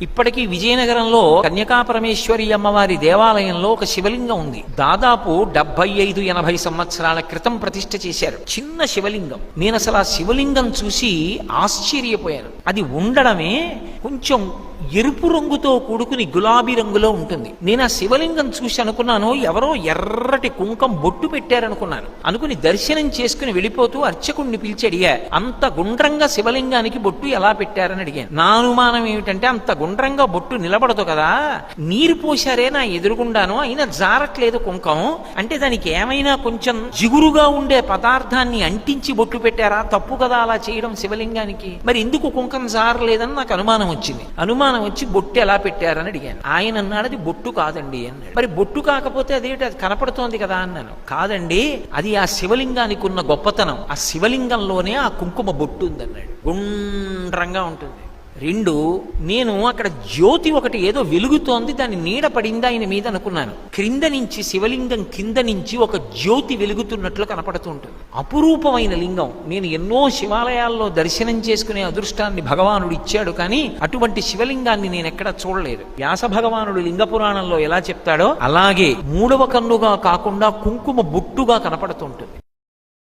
ఇప్పటికీ విజయనగరంలో కన్యకాపరమేశ్వరి అమ్మవారి దేవాలయంలో ఒక శివలింగం ఉంది. దాదాపు 75-80 సంవత్సరాల క్రితం ప్రతిష్ఠ చేశారు. చిన్న శివలింగం. నేను అసలు ఆ శివలింగం చూసి ఆశ్చర్యపోయాను. అది ఉండడమే కొంచెం ఎరుపు రంగుతో కూడుకుని గులాబీ రంగులో ఉంటుంది. నేను ఆ శివలింగం చూసి అనుకున్నాను, ఎవరో ఎర్రటి కుంకం బొట్టు పెట్టారనుకున్నాను. అనుకుని దర్శనం చేసుకుని వెళ్ళిపోతూ అర్చకుడిని పిలిచి అడిగా, అంత గుండ్రంగా శివలింగానికి బొట్టు ఎలా పెట్టారని అడిగాను. నా అనుమానం ఏమిటంటే, అంత గుండ్రంగా బొట్టు నిలబడదు కదా, నీరు పోశారే నా ఎదురుగుండాను, అయినా జారట్లేదు కుంకం అంటే దానికి ఏమైనా కొంచెం జిగురుగా ఉండే పదార్థాన్ని అంటించి బొట్టు పెట్టారా? తప్పు కదా అలా చేయడం శివలింగానికి. మరి ఎందుకు కుంకం జారలేదని నాకు అనుమానం వచ్చింది. అనుమానం వచ్చి బొట్టు ఎలా పెట్టారని అడిగాను. ఆయన అన్నాడు, అది బొట్టు కాదండి అన్నాడు. మరి బొట్టు కాకపోతే అదేంటి, అది కనపడుతోంది కదా అన్నాను. కాదండి, అది ఆ శివలింగానికి ఉన్న గొప్పతనం. ఆ శివలింగంలోనే ఆ కుంకుమ బొట్టు ఉందన్నాడు. గుండ్రంగా ఉంటుంది. 2, నేను అక్కడ జ్యోతి ఒకటి ఏదో వెలుగుతోంది, దాని నీడ పడింది ఆయన మీద అనుకున్నాను. క్రింద నుంచి శివలింగం కింద నుంచి ఒక జ్యోతి వెలుగుతున్నట్లు కనపడుతూ ఉంటుంది. అపురూపమైన లింగం. నేను ఎన్నో శివాలయాల్లో దర్శనం చేసుకునే అదృష్టాన్ని భగవానుడు ఇచ్చాడు, కానీ అటువంటి శివలింగాన్ని నేను ఎక్కడా చూడలేదు. వ్యాస భగవానుడు లింగ పురాణంలో ఎలా చెప్తాడో అలాగే 3వ కన్నుగా కాకుండా కుంకుమ బొట్టుగా కనపడుతుంటుంది.